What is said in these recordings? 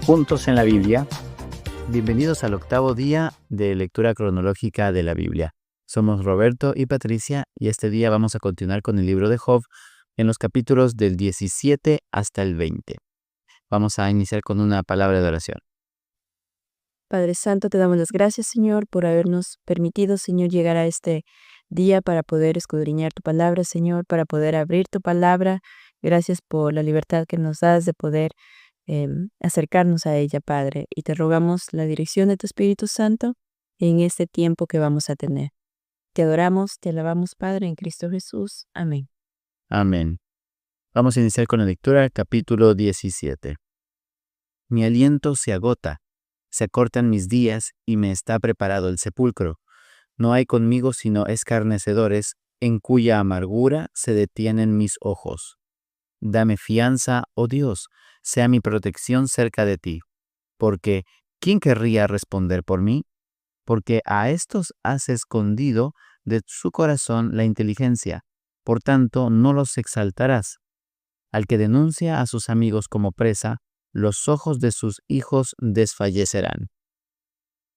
Juntos en la Biblia. Bienvenidos al octavo día de lectura cronológica de la Biblia. Somos Roberto y Patricia y este día vamos a continuar con el libro de Job en los capítulos del 17 hasta el 20. Vamos a iniciar con una palabra de oración. Padre Santo, te damos las gracias, Señor, por habernos permitido, Señor, llegar a este día para poder escudriñar tu palabra, Señor, para poder abrir tu palabra. Gracias por la libertad que nos das de poder acercarnos a ella, Padre. Y te rogamos la dirección de tu Espíritu Santo en este tiempo que vamos a tener. Te adoramos, te alabamos, Padre, en Cristo Jesús. Amén. Amén. Vamos a iniciar con la lectura, capítulo 17. Mi aliento se agota, se acortan mis días y me está preparado el sepulcro. No hay conmigo sino escarnecedores, en cuya amargura se detienen mis ojos. Dame fianza, oh Dios, sea mi protección cerca de ti. Porque, ¿quién querría responder por mí? Porque a estos has escondido de su corazón la inteligencia, por tanto no los exaltarás. Al que denuncia a sus amigos como presa, los ojos de sus hijos desfallecerán.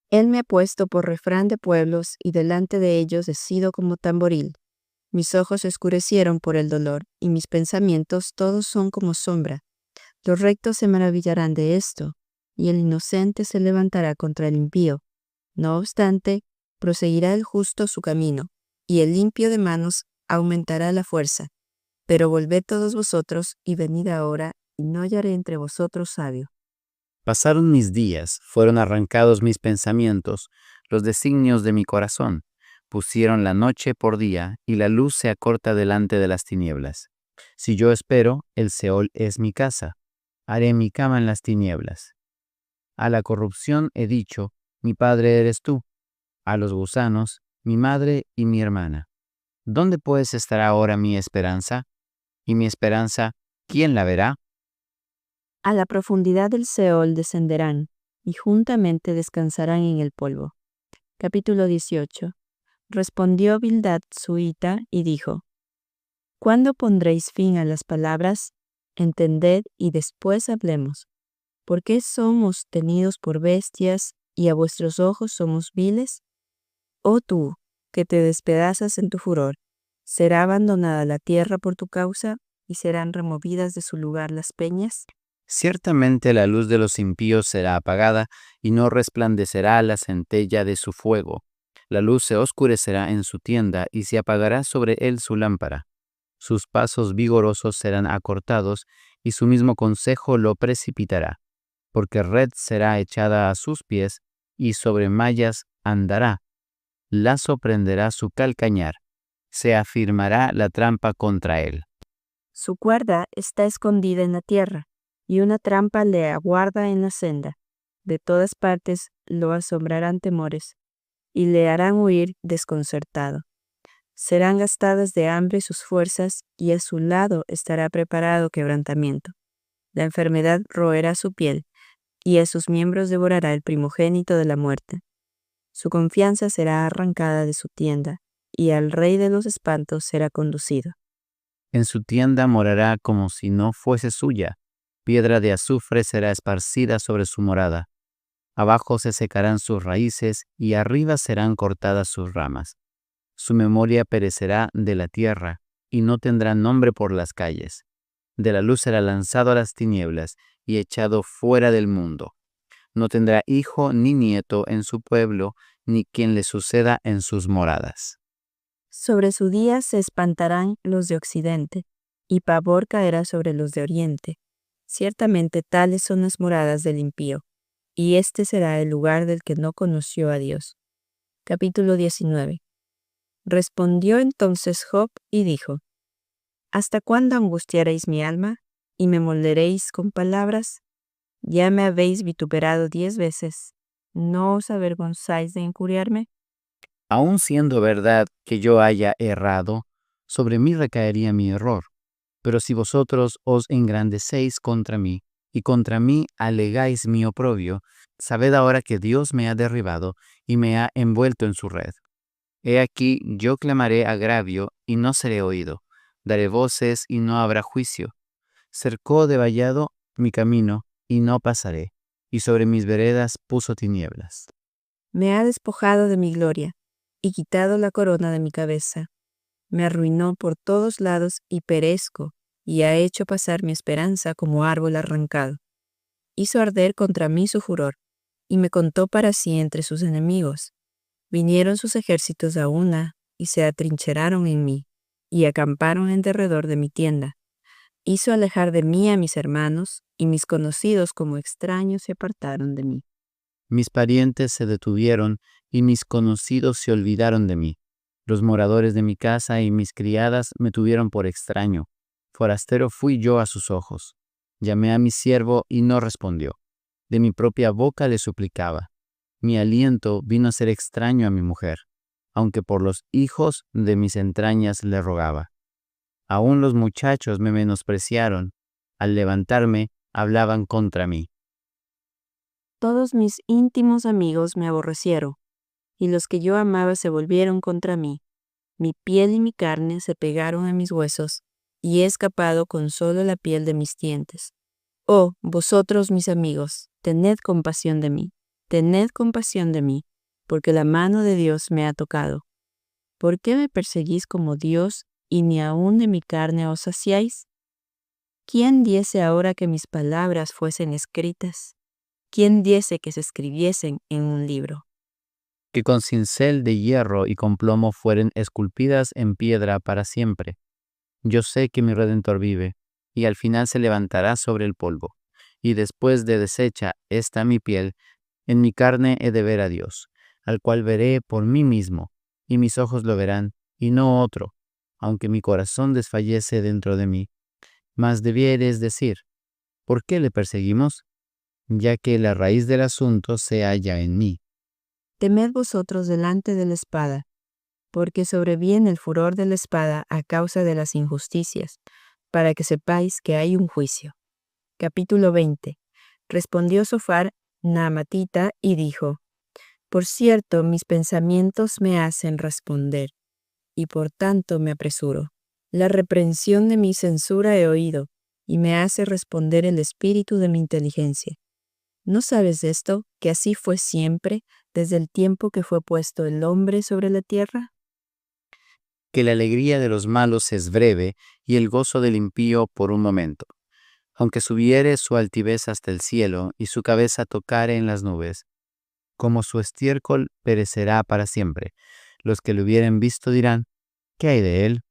Él me ha puesto por refrán de pueblos y delante de ellos he sido como tamboril. Mis ojos se oscurecieron por el dolor y mis pensamientos todos son como sombra. Los rectos se maravillarán de esto, y el inocente se levantará contra el impío. No obstante, proseguirá el justo su camino, y el limpio de manos aumentará la fuerza. Pero volved todos vosotros y venid ahora, y no hallaré entre vosotros sabio. Pasaron mis días, fueron arrancados mis pensamientos, los designios de mi corazón. Pusieron la noche por día, y la luz se acorta delante de las tinieblas. Si yo espero, el Seol es mi casa. Haré mi cama en las tinieblas. A la corrupción he dicho, mi padre eres tú. A los gusanos, mi madre y mi hermana. ¿Dónde pues estará ahora mi esperanza? Y mi esperanza, ¿quién la verá? A la profundidad del Seol descenderán, y juntamente descansarán en el polvo. Capítulo 18. Respondió Bildad suita y dijo: ¿Cuándo pondréis fin a las palabras? Entended y después hablemos. ¿Por qué somos tenidos por bestias y a vuestros ojos somos viles? Oh tú, que te despedazas en tu furor, ¿será abandonada la tierra por tu causa y serán removidas de su lugar las peñas? Ciertamente la luz de los impíos será apagada, y no resplandecerá la centella de su fuego. La luz se oscurecerá en su tienda, y se apagará sobre él su lámpara. Sus pasos vigorosos serán acortados, y su mismo consejo lo precipitará. Porque red será echada a sus pies, y sobre mallas andará. Lazo prenderá su calcañar, se afirmará la trampa contra él. Su cuerda está escondida en la tierra, y una trampa le aguarda en la senda. De todas partes lo asombrarán temores, y le harán huir desconcertado. Serán gastadas de hambre sus fuerzas, y a su lado estará preparado quebrantamiento. La enfermedad roerá su piel, y a sus miembros devorará el primogénito de la muerte. Su confianza será arrancada de su tienda, y al rey de los espantos será conducido. En su tienda morará como si no fuese suya. Piedra de azufre será esparcida sobre su morada. Abajo se secarán sus raíces y arriba serán cortadas sus ramas. Su memoria perecerá de la tierra y no tendrá nombre por las calles. De la luz será lanzado a las tinieblas y echado fuera del mundo. No tendrá hijo ni nieto en su pueblo, ni quien le suceda en sus moradas. Sobre su día se espantarán los de occidente, y pavor caerá sobre los de oriente. Ciertamente tales son las moradas del impío, y este será el lugar del que no conoció a Dios. Capítulo 19. Respondió entonces Job y dijo: ¿Hasta cuándo angustiaréis mi alma, y me molderéis con palabras? Ya me habéis vituperado 10 veces. ¿No os avergonzáis de injuriarme? Aun siendo verdad que yo haya errado, sobre mí recaería mi error. Pero si vosotros os engrandecéis contra mí, y contra mí alegáis mi oprobio, sabed ahora que Dios me ha derribado y me ha envuelto en su red. He aquí, yo clamaré agravio y no seré oído. Daré voces y no habrá juicio. Cercó de vallado mi camino y no pasaré. y sobre mis veredas puso tinieblas. Me ha despojado de mi gloria y quitado la corona de mi cabeza. Me arruinó por todos lados y perezco, y ha hecho pasar mi esperanza como árbol arrancado. Hizo arder contra mí su furor, y me contó para sí entre sus enemigos. Vinieron sus ejércitos a una, y se atrincheraron en mí, y acamparon en derredor de mi tienda. Hizo alejar de mí a mis hermanos, y mis conocidos como extraños se apartaron de mí. Mis parientes se detuvieron, y mis conocidos se olvidaron de mí. Los moradores de mi casa y mis criadas me tuvieron por extraño. Forastero fui yo a sus ojos. Llamé a mi siervo y no respondió. De mi propia boca le suplicaba. Mi aliento vino a ser extraño a mi mujer, aunque por los hijos de mis entrañas le rogaba. Aún los muchachos me menospreciaron. Al levantarme, hablaban contra mí. Todos mis íntimos amigos me aborrecieron, y los que yo amaba se volvieron contra mí. Mi piel y mi carne se pegaron a mis huesos, y he escapado con solo la piel de mis dientes. Oh, vosotros mis amigos, tened compasión de mí, porque la mano de Dios me ha tocado. ¿Por qué me perseguís como Dios, y ni aun de mi carne os saciáis? ¿Quién diese ahora que mis palabras fuesen escritas? ¿Quién diese que se escribiesen en un libro? Que con cincel de hierro y con plomo fueren esculpidas en piedra para siempre. Yo sé que mi Redentor vive, y al final se levantará sobre el polvo. Y después de deshecha esta mi piel, en mi carne he de ver a Dios, al cual veré por mí mismo, y mis ojos lo verán, y no otro, aunque mi corazón desfallece dentro de mí. Mas debieres decir, ¿por qué le perseguimos? Ya que la raíz del asunto se halla en mí. Temed vosotros delante de la espada, porque sobreviene el furor de la espada a causa de las injusticias, para que sepáis que hay un juicio. Capítulo 20. Respondió Sofar, Naamatita, y dijo: Por cierto, mis pensamientos me hacen responder, y por tanto me apresuro. La reprensión de mi censura he oído, y me hace responder el espíritu de mi inteligencia. ¿No sabes esto, que así fue siempre, desde el tiempo que fue puesto el hombre sobre la tierra? Que la alegría de los malos es breve, y el gozo del impío por un momento. Aunque subiere su altivez hasta el cielo, y su cabeza tocare en las nubes, como su estiércol perecerá para siempre. Los que lo hubieren visto dirán, ¿qué hay de él?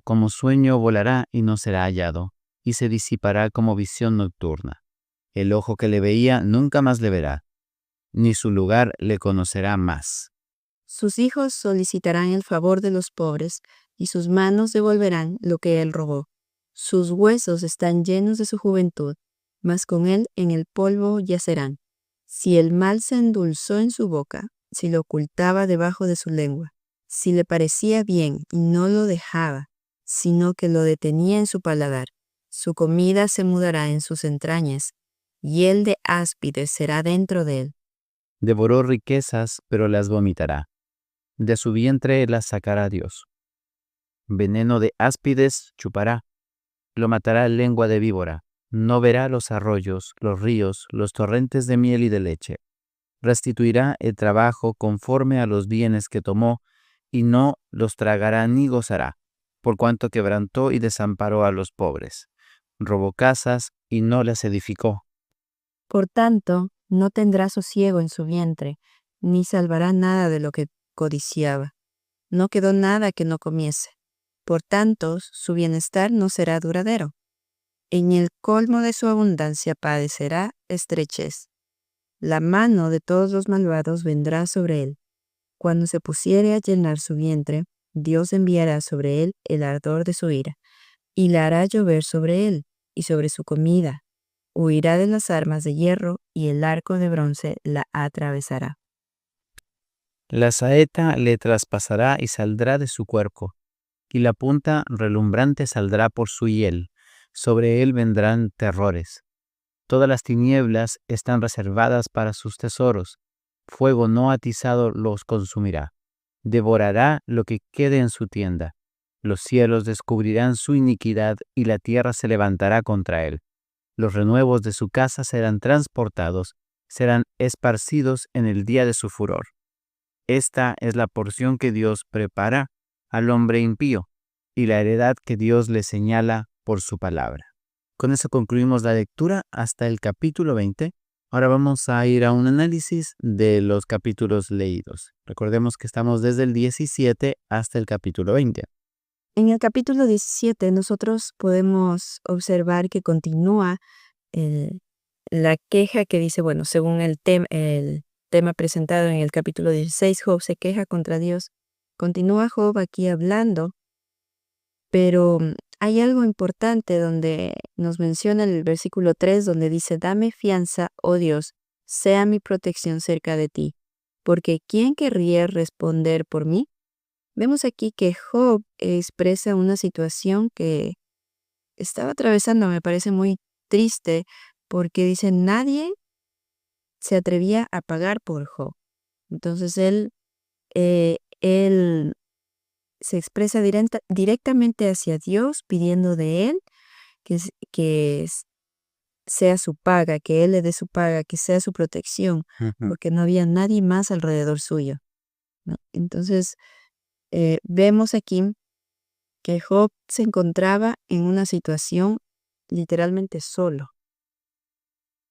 Como sueño volará y no será hallado, y se disipará como visión nocturna. El ojo que le veía nunca más le verá, ni su lugar le conocerá más. Sus hijos solicitarán el favor de los pobres, y sus manos devolverán lo que él robó. Sus huesos están llenos de su juventud, mas con él en el polvo yacerán. Si el mal se endulzó en su boca, si lo ocultaba debajo de su lengua, si le parecía bien y no lo dejaba, sino que lo detenía en su paladar, su comida se mudará en sus entrañas, hiel de áspides será dentro de él. Devoró riquezas, pero las vomitará. De su vientre las sacará Dios. Veneno de áspides chupará. Lo matará lengua de víbora. No verá los arroyos, los ríos, los torrentes de miel y de leche. Restituirá el trabajo conforme a los bienes que tomó, y no los tragará ni gozará, por cuanto quebrantó y desamparó a los pobres. Robó casas y no las edificó. Por tanto, no tendrá sosiego en su vientre, ni salvará nada de lo que codiciaba. No quedó nada que no comiese. Por tanto, su bienestar no será duradero. En el colmo de su abundancia padecerá estrechez. La mano de todos los malvados vendrá sobre él. Cuando se pusiere a llenar su vientre, Dios enviará sobre él el ardor de su ira, y la hará llover sobre él, y sobre su comida. Huirá de las armas de hierro, y el arco de bronce la atravesará. La saeta le traspasará y saldrá de su cuerpo, y la punta relumbrante saldrá por su hiel. Sobre él vendrán terrores. Todas las tinieblas están reservadas para sus tesoros. Fuego no atizado los consumirá. Devorará lo que quede en su tienda. Los cielos descubrirán su iniquidad y la tierra se levantará contra él. Los renuevos de su casa serán transportados, serán esparcidos en el día de su furor. Esta es la porción que Dios prepara al hombre impío y la heredad que Dios le señala por su palabra. Con eso concluimos la lectura hasta el capítulo 20. Ahora vamos a ir a un análisis de los capítulos leídos. Recordemos que estamos desde el 17 hasta el capítulo 20. En el capítulo 17 nosotros podemos observar que continúa la queja que dice, bueno, según el tema presentado en el capítulo 16, Job se queja contra Dios. Continúa Job aquí hablando, pero hay algo importante donde nos menciona el versículo 3, donde dice, dame fianza, oh Dios, sea mi protección cerca de ti, porque ¿quién querría responder por mí? Vemos aquí que Job expresa una situación que estaba atravesando, me parece muy triste, porque dice, nadie se atrevía a pagar por Job. Entonces él se expresa directamente hacia Dios, pidiendo de él que sea su paga, que él le dé su paga, que sea su protección, porque no había nadie más alrededor suyo, ¿no? Entonces vemos aquí que Job se encontraba en una situación literalmente solo.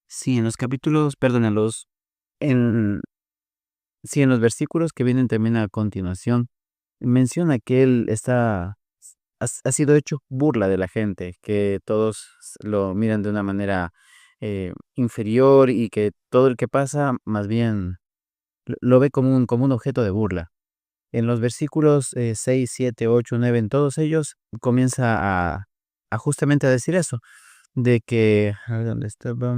Sí, en los capítulos, perdón, en los versículos que vienen también a continuación, menciona que él ha sido hecho burla de la gente, que todos lo miran de una manera inferior y que todo el que pasa más bien lo ve como un objeto de burla. En los versículos 6, 7, 8, 9, en todos ellos comienza a justamente a decir eso, de que, a ver, ¿dónde estaba?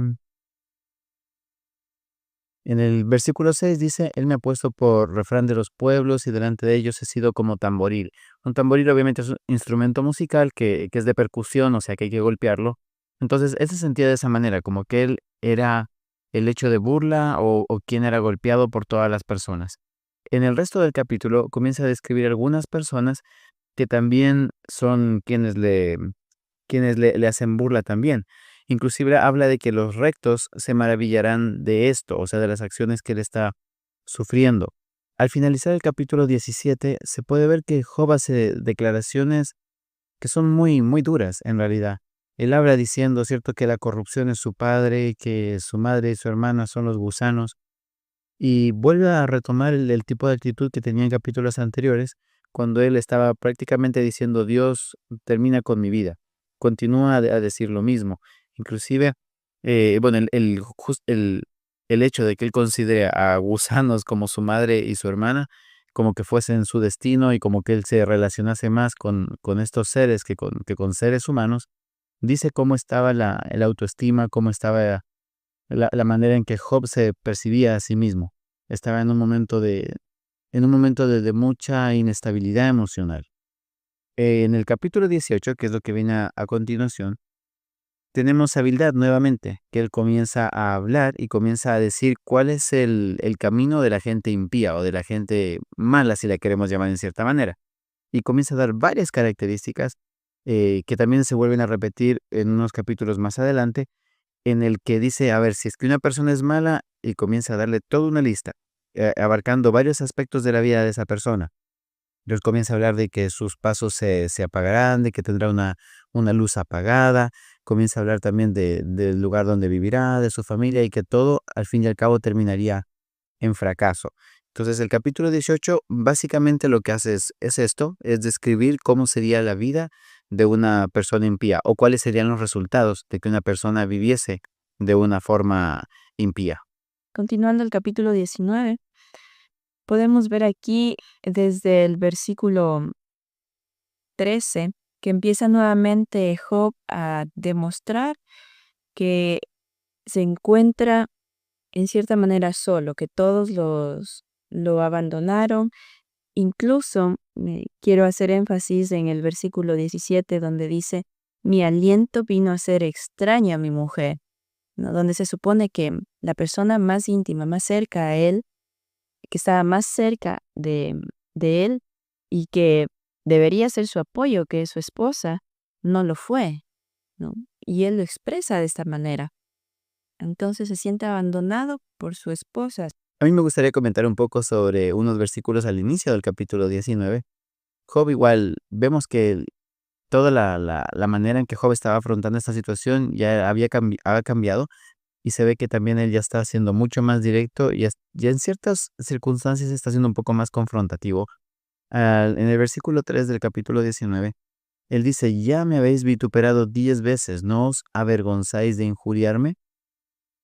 En el versículo 6 dice, Él me ha puesto por refrán de los pueblos y delante de ellos he sido como tamboril. Un tamboril obviamente es un instrumento musical que es de percusión, o sea que hay que golpearlo. Entonces, él se sentía de esa manera, como que él era el hecho de burla o quien era golpeado por todas las personas. En el resto del capítulo comienza a describir algunas personas que también son quienes le hacen burla también. Inclusive habla de que los rectos se maravillarán de esto, o sea, de las acciones que él está sufriendo. Al finalizar el capítulo 17, se puede ver que Job hace declaraciones que son muy, muy duras en realidad. Él habla diciendo, cierto, que la corrupción es su padre, que su madre y su hermana son los gusanos, y vuelve a retomar el tipo de actitud que tenía en capítulos anteriores, cuando él estaba prácticamente diciendo, Dios termina con mi vida. Continúa a decir lo mismo. Inclusive, bueno, el hecho de que él considere a gusanos como su madre y su hermana, como que fuesen su destino y como que él se relacionase más con estos seres que con seres humanos, dice cómo estaba el autoestima, cómo estaba la manera en que Job se percibía a sí mismo. Estaba en un momento de mucha inestabilidad emocional. En el capítulo 18, que es lo que viene a continuación, tenemos a Bildad nuevamente, que él comienza a hablar y comienza a decir cuál es el camino de la gente impía o de la gente mala, si la queremos llamar en cierta manera. Y comienza a dar varias características que también se vuelven a repetir en unos capítulos más adelante, en el que dice, a ver, si es que una persona es mala, y comienza a darle toda una lista, abarcando varios aspectos de la vida de esa persona. Dios comienza a hablar de que sus pasos se apagarán, de que tendrá una luz apagada, comienza a hablar también del lugar donde vivirá, de su familia, y que todo, al fin y al cabo, terminaría en fracaso. Entonces, el capítulo 18 básicamente lo que hace es esto, es describir cómo sería la vida de una persona impía o cuáles serían los resultados de que una persona viviese de una forma impía. Continuando el capítulo 19, podemos ver aquí desde el versículo 13 que empieza nuevamente Job a demostrar que se encuentra en cierta manera solo, que todos lo abandonaron. Incluso quiero hacer énfasis en el versículo 17 donde dice, mi aliento vino a ser extraño a mi mujer, ¿no? Donde se supone que la persona más íntima, más cerca a él, que estaba más cerca de él y que debería ser su apoyo, que es su esposa, no lo fue, ¿no? y él lo expresa de esta manera. Entonces se siente abandonado por su esposa. A mí me gustaría comentar un poco sobre unos versículos al inicio del capítulo 19. Job igual, vemos que toda la manera en que Job estaba afrontando esta situación ya había cambiado, y se ve que también él ya está siendo mucho más directo y ya en ciertas circunstancias está siendo un poco más confrontativo. En el versículo 3 del capítulo 19, él dice: ya me habéis vituperado 10 veces, ¿no os avergonzáis de injuriarme?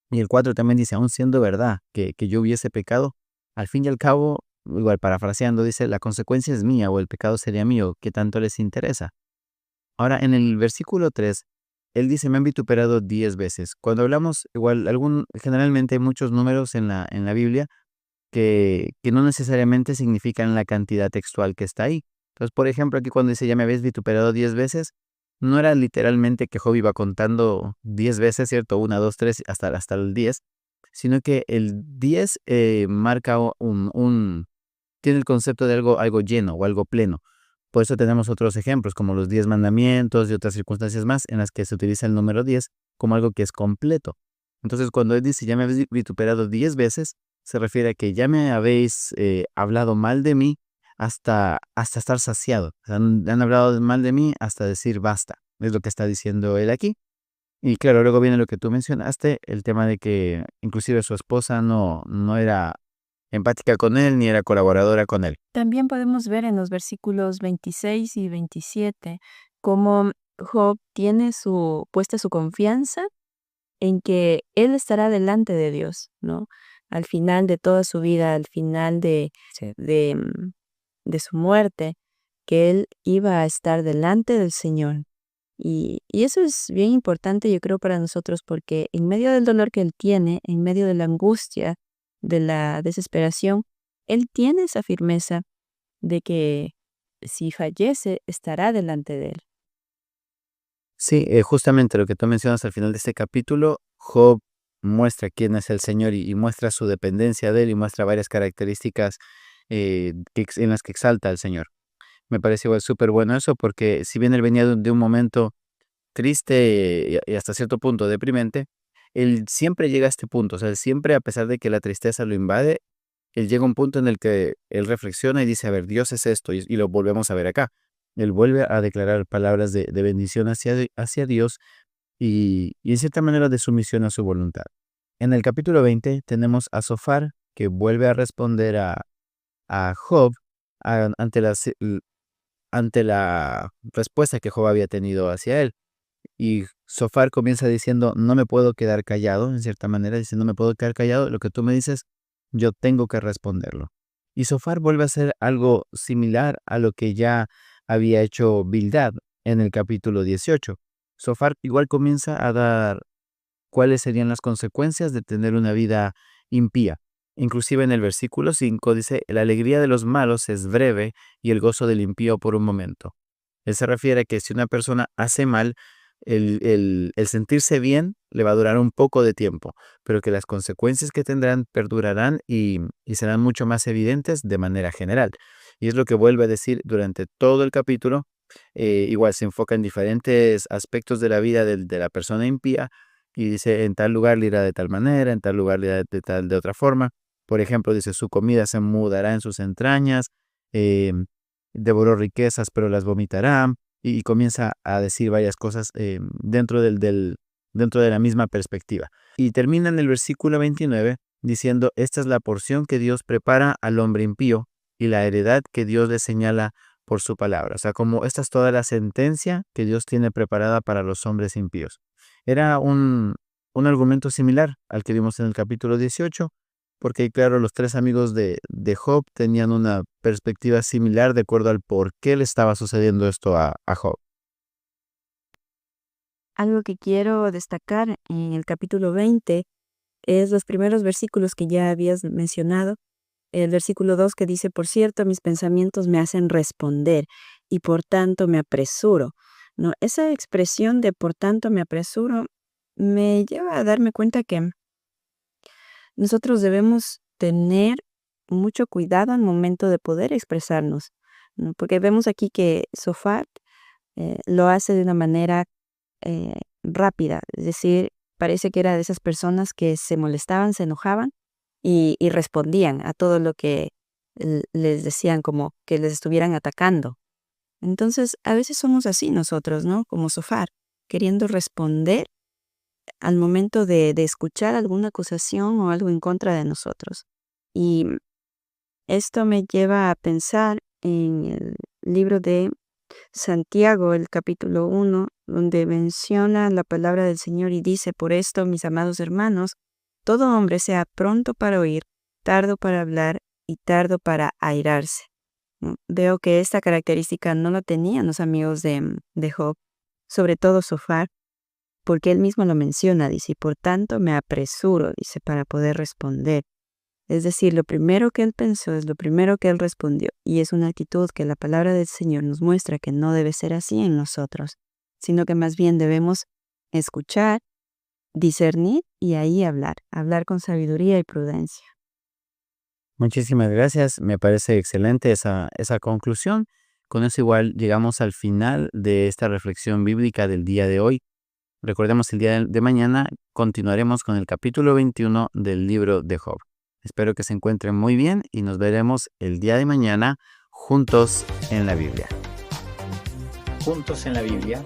Y el 4 también dice: aun siendo verdad que yo hubiese pecado, al fin y al cabo, igual parafraseando, dice: la consecuencia es mía, o el pecado sería mío, ¿qué tanto les interesa? Ahora, en el versículo 3, él dice: me han vituperado 10 veces. Cuando hablamos, igual, generalmente hay muchos números en la Biblia que no necesariamente significan la cantidad textual que está ahí. Entonces, por ejemplo, aquí cuando dice: ya me habéis vituperado 10 veces, no era literalmente que Job iba contando 10 veces, ¿cierto? 1, 2, 3, hasta el 10, sino que el 10 marca tiene el concepto de algo lleno o algo pleno. Por eso tenemos otros ejemplos, como los 10 mandamientos y otras circunstancias más en las que se utiliza el número 10 como algo que es completo. Entonces, cuando él dice: ya me habéis vituperado 10 veces, se refiere a que ya me habéis hablado mal de mí hasta estar saciado. O sea, han hablado mal de mí hasta decir basta. Es lo que está diciendo él aquí. Y claro, luego viene lo que tú mencionaste, el tema de que inclusive su esposa no era empática con él ni era colaboradora con él. También podemos ver en los versículos 26 y 27 cómo Job tiene puesta su confianza en que él estará delante de Dios, ¿no? Al final de toda su vida, al final de su muerte, que él iba a estar delante del Señor. Y eso es bien importante, yo creo, para nosotros, porque en medio del dolor que él tiene, en medio de la angustia, de la desesperación, él tiene esa firmeza de que si fallece, estará delante de él. Sí, justamente lo que tú mencionas al final de este capítulo, Job muestra quién es el Señor y muestra su dependencia de él y muestra varias características en las que exalta al Señor. Me parece igual súper bueno eso, porque si bien él venía de un momento triste y hasta cierto punto deprimente, él siempre llega a este punto. O sea, él siempre, a pesar de que la tristeza lo invade, él llega a un punto en el que él reflexiona y dice: a ver, Dios es esto, y lo volvemos a ver acá. Él vuelve a declarar palabras de bendición hacia Dios y en cierta manera de sumisión a su voluntad. En el capítulo 20 tenemos a Sofar, que vuelve a responder a Job ante ante la respuesta que Job había tenido hacia él. Y Sofar comienza diciendo: no me puedo quedar callado, en cierta manera, dice: no me puedo quedar callado, lo que tú me dices, yo tengo que responderlo. Y Sofar vuelve a hacer algo similar a lo que ya había hecho Bildad en el capítulo 18. Sofar igual comienza a dar cuáles serían las consecuencias de tener una vida impía. Inclusive en el versículo 5 dice: la alegría de los malos es breve y el gozo del impío por un momento. Él se refiere a que si una persona hace mal, el sentirse bien le va a durar un poco de tiempo, pero que las consecuencias que tendrán perdurarán y serán mucho más evidentes de manera general. Y es lo que vuelve a decir durante todo el capítulo. Igual se enfoca en diferentes aspectos de la vida de la persona impía y dice: en tal lugar le irá de tal manera, en tal lugar le irá de otra forma. Por ejemplo, dice: su comida se mudará en sus entrañas, eh, devoró riquezas, pero las vomitará, y comienza a decir varias cosas dentro de la misma perspectiva. Y termina en el versículo 29 diciendo: esta es la porción que Dios prepara al hombre impío y la heredad que Dios le señala por su palabra. O sea, como esta es toda la sentencia que Dios tiene preparada para los hombres impíos. Era un argumento similar al que vimos en el capítulo 18, porque claro, los tres amigos de Job tenían una perspectiva similar de acuerdo al por qué le estaba sucediendo esto a Job. Algo que quiero destacar en el capítulo 20 es los primeros versículos que ya habías mencionado. El versículo 2 que dice: por cierto, mis pensamientos me hacen responder y por tanto me apresuro, ¿no? Esa expresión de por tanto me apresuro me lleva a darme cuenta que nosotros debemos tener mucho cuidado al momento de poder expresarnos, ¿no? Porque vemos aquí que Sofat lo hace de una manera rápida, es decir, parece que era de esas personas que se molestaban, se enojaban y respondían a todo lo que les decían, como que les estuvieran atacando. Entonces, a veces somos así nosotros, ¿no? Como Sofar, queriendo responder al momento de escuchar alguna acusación o algo en contra de nosotros. Y esto me lleva a pensar en el libro de Santiago, el capítulo 1, donde menciona la palabra del Señor y dice: por esto, mis amados hermanos, todo hombre sea pronto para oír, tardo para hablar y tardo para airarse. ¿No? Veo que esta característica no la tenían los amigos de Job, sobre todo Sofar, porque él mismo lo menciona, dice: y por tanto me apresuro, dice, para poder responder. Es decir, lo primero que él pensó es lo primero que él respondió, y es una actitud que la palabra del Señor nos muestra que no debe ser así en nosotros, sino que más bien debemos escuchar, discernir y ahí hablar con sabiduría y prudencia. Muchísimas gracias. Me parece excelente esa conclusión. Con eso igual llegamos al final de esta reflexión bíblica del día de hoy. Recordemos, el día de mañana continuaremos con el capítulo 21 del libro de Job. Espero que se encuentren muy bien y nos veremos el día de mañana juntos en la Biblia. Juntos en la Biblia